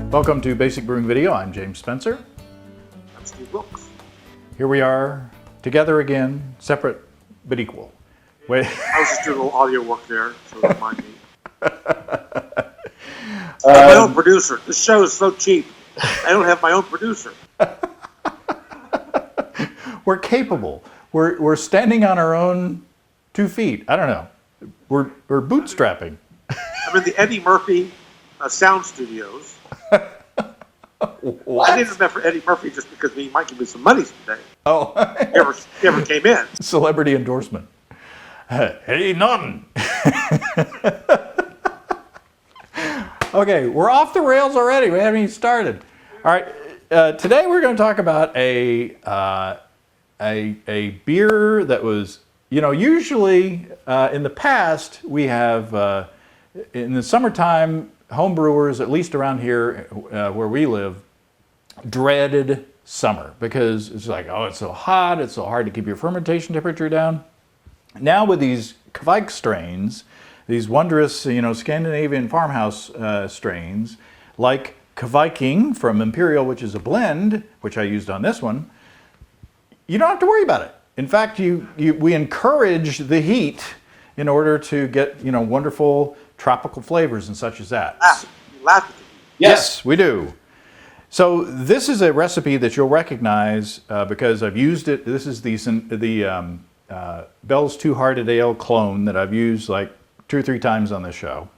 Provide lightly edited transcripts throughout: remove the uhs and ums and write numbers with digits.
Welcome to Basic Brewing Video. I'm James Spencer. I'm Steve Brooks. Here we are together again, separate but equal. Wait. I was just doing a little audio work there, so don't mind me. I'm my own producer. This show is so cheap. I don't have my own producer. We're capable. We're standing on our own 2 feet. I don't know. We're bootstrapping. I'm in the Eddie Murphy sound studios. What? I didn't remember Eddie Murphy just because he might give me some money someday. Oh. He ever came in. Celebrity endorsement. Hey, none. Okay, we're off the rails already. We haven't even started. All right, today we're going to talk about a beer that was, usually in the past we have, in the summertime, home brewers, at least around here where we live, dreaded summer because it's like, oh, it's so hot, it's so hard to keep your fermentation temperature down. Now with these Kveik strains, these wondrous, Scandinavian farmhouse strains, like Kveiking from Imperial, which is a blend, which I used on this one, you don't have to worry about it. In fact, we encourage the heat in order to get, wonderful tropical flavors and such as that. You laugh at me. Yes, we do. So this is a recipe that you'll recognize because I've used it. This is the Bell's Two-Hearted Ale clone that I've used like 2 or 3 times on this show.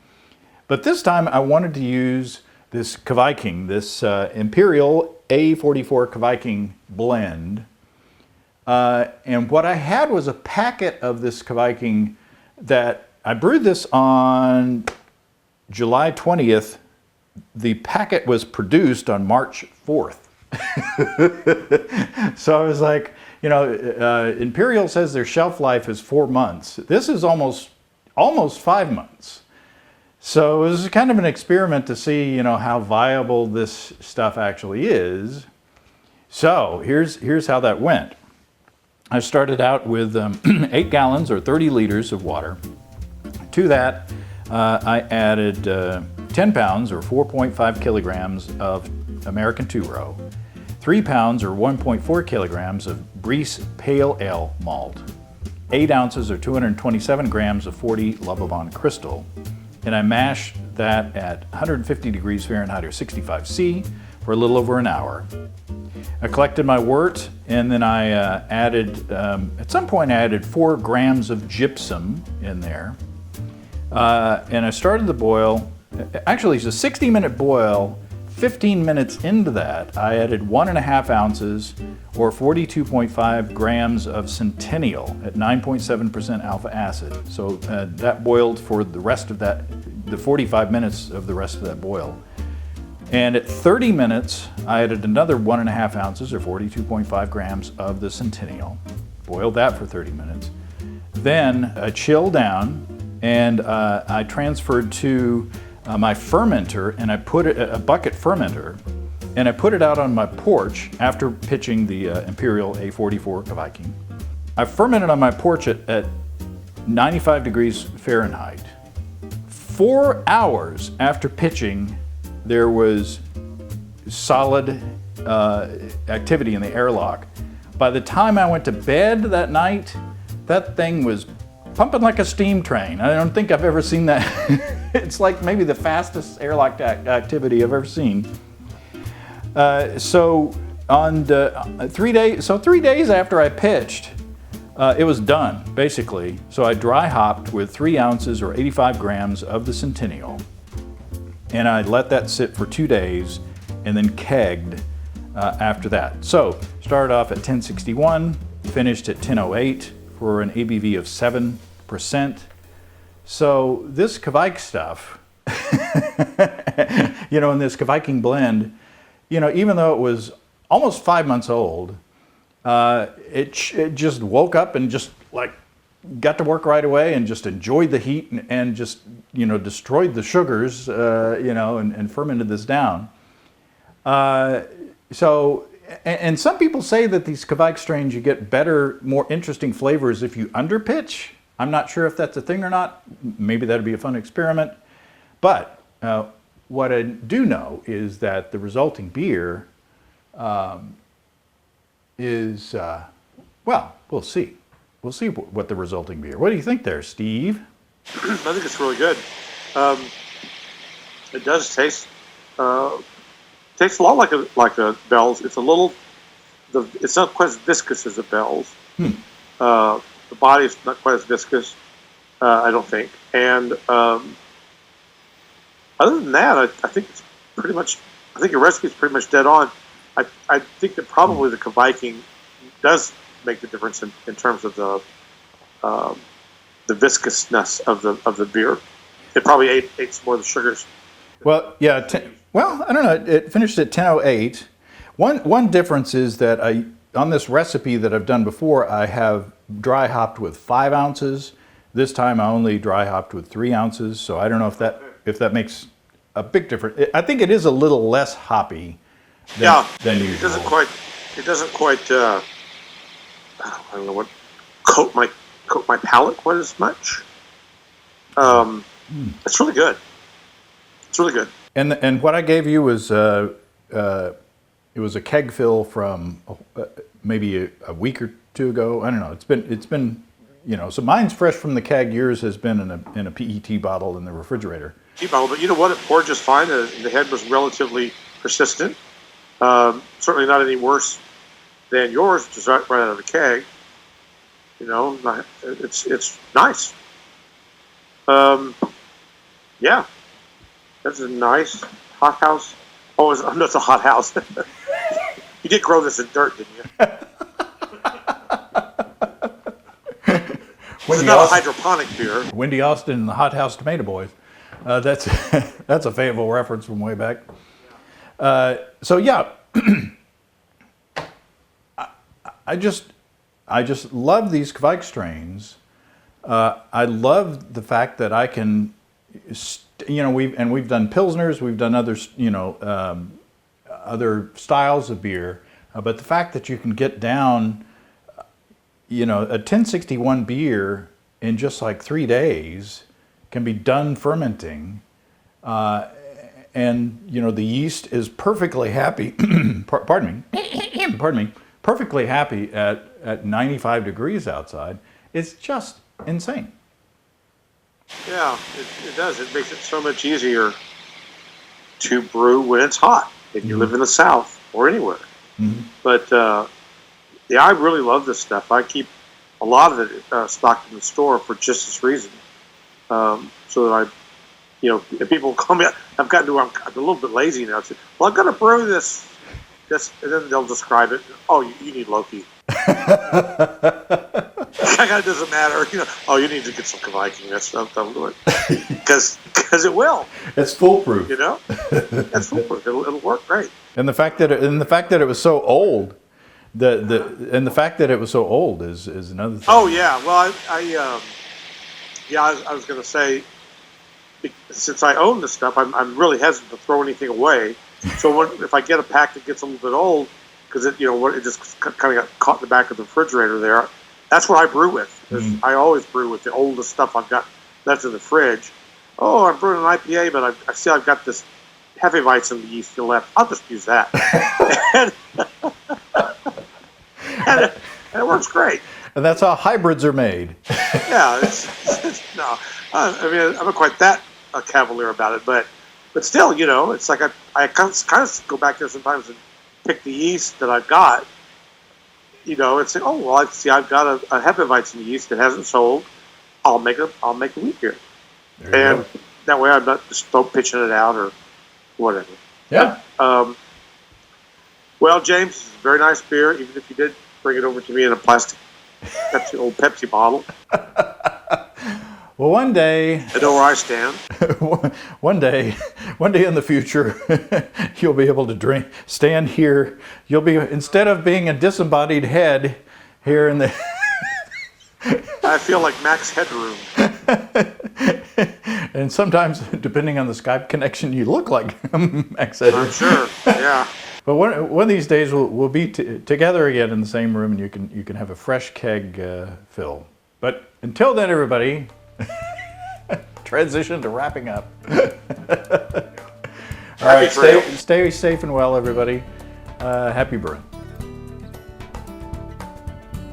But this time I wanted to use this Kveiking, this Imperial A44 Kveiking blend. And what I had was a packet of this Kveiking that I brewed this on July 20th. The packet was produced on March 4th. So I was like, Imperial says their shelf life is 4 months. This is almost 5 months. So it was kind of an experiment to see, how viable this stuff actually is. So here's how that went. I started out with 8 gallons or 30 liters of water. To that, I added 10 pounds or 4.5 kilograms of American two-row, 3 pounds or 1.4 kilograms of Brews Pale Ale malt, 8 ounces or 227 grams of 40 Lovibond Crystal, and I mashed that at 150 degrees Fahrenheit or 65 C for a little over an hour. I collected my wort, and then I added, at some point I added 4 grams of gypsum in there. And I started the boil. Actually, it's a 60-minute boil. 15 minutes into that, I added 1.5 ounces or 42.5 grams of Centennial at 9.7% alpha acid. So that boiled for the rest of that, the 45 minutes of the rest of that boil. And at 30 minutes, I added another 1.5 ounces or 42.5 grams of the Centennial. Boiled that for 30 minutes. Then I chilled down and I transferred to my fermenter, and I put it, a bucket fermenter, and I put it out on my porch after pitching the Imperial A44 Kveiking. I fermented on my porch at 95 degrees Fahrenheit. 4 hours after pitching, there was solid activity in the airlock. By the time I went to bed that night, that thing was pumping like a steam train. I don't think I've ever seen that. It's like maybe the fastest airlock activity I've ever seen. So on the 3 days, 3 days after I pitched, it was done basically. So I dry hopped with 3 ounces or 85 grams of the Centennial, and I let that sit for 2 days, and then kegged after that. So started off at 1061, finished at 1008. For an ABV of 7%. So this Kveik stuff, in this Kveiking blend, even though it was almost 5 months old, it just woke up and just like got to work right away and just enjoyed the heat and just, destroyed the sugars, and fermented this down. And some people say that these Kveik strains, you get better, more interesting flavors if you underpitch. I'm not sure if that's a thing or not. Maybe that'd be a fun experiment. But what I do know is that the resulting beer is, well, we'll see. We'll see what the resulting beer. What do you think there, Steve? I think it's really good. It does taste tastes a lot like a Bell's. It's a little, it's not quite as viscous as a Bell's. The body is not quite as viscous, I don't think. And other than that, I think it's pretty much. I think your recipe is pretty much dead on. I think that probably the Kveiking does make the difference in terms of the viscousness of the beer. It probably ate some more of the sugars. Well, yeah. Well, I don't know. It finished at 10:08. One difference is that on this recipe that I've done before, I have dry hopped with 5 ounces. This time I only dry hopped with 3 ounces. So I don't know if that makes a big difference. I think it is a little less hoppy than usual. It doesn't quite. I don't know what coat my palate quite as much. It's really good. It's really good. And what I gave you was it was a keg fill from maybe a week or two ago. I don't know. It's been so mine's fresh from the keg. Yours has been in a PET bottle in the refrigerator. Bottle, but you know what? It poured just fine. The head was relatively persistent. Certainly not any worse than yours, which is right out of the keg. It's nice. Yeah, that's a nice hot house. Oh, no, it's a hot house. You did grow this in dirt, didn't you? It's not a hydroponic beer. Wendy Austin and the Hot House Tomato Boys. That's a Fayetteville reference from way back. So yeah, I just love these Kveik strains. I love the fact that I can, we've done pilsners, we've done others, other styles of beer, but the fact that you can get down, a 1061 beer in just like 3 days can be done fermenting, and the yeast is perfectly happy. pardon me, perfectly happy at 95 degrees outside. It's just insane. Yeah, it does. It makes it so much easier to brew when it's hot, if you live in the South or anywhere. Mm-hmm. But I really love this stuff. I keep a lot of it stocked in the store for just this reason, so that if people call me, I've gotten to where I'm a little bit lazy now. Say, well, I'm going to brew this, and then they'll describe it. Oh, you need Loki. It doesn't matter. Oh, you need to get some Kveiking. That'll do it. Because it will. It's foolproof. That's foolproof. It'll work great. And the fact that it was so old, the fact that it was so old is another thing. Oh yeah. Well, I was going to say, since I own this stuff, I'm really hesitant to throw anything away. So if I get a pack that gets a little bit old, because it just kind of got caught in the back of the refrigerator there. That's what I brew with. I always brew with the oldest stuff I've got left in the fridge. Oh, I'm brewing an IPA, but I see I've got this Hefeweizen yeast still left. I'll just use that. and it works great. And that's how hybrids are made. Yeah, no. I'm not quite that cavalier about it, but still, it's like I kind of go back there sometimes and pick the yeast that I've got, and say, oh well, I've got a Hefeweizen yeast that hasn't sold. I'll make a wheat beer, and that way I'm not just pitching it out or whatever. Yeah. Well, James, it's a very nice beer, even if you did bring it over to me in a plastic old Pepsi bottle. Well, one day... I know where I stand. one day in the future, you'll be able to stand here. You'll be, instead of being a disembodied head here in the... I feel like Max Headroom. And sometimes, depending on the Skype connection, you look like Max Headroom. I'm sure, yeah. But one of these days, we'll be together again in the same room, and you can have a fresh keg fill. But until then, everybody... Transition to wrapping up. All right, stay safe and well, everybody. Happy brewing.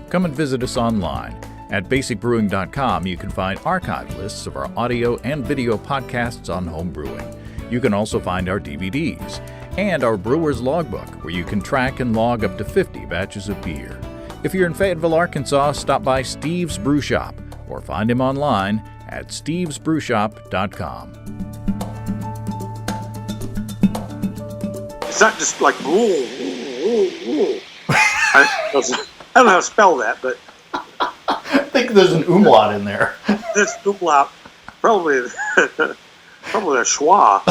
Come and visit us online. At basicbrewing.com, you can find archive lists of our audio and video podcasts on home brewing. You can also find our DVDs and our brewer's logbook, where you can track and log up to 50 batches of beer. If you're in Fayetteville, Arkansas, stop by Steve's Brew Shop or find him online at stevesbrewshop.com. It's not just like, I don't know how to spell that, but I think there's an umlaut in there. this umlaut, probably a schwa.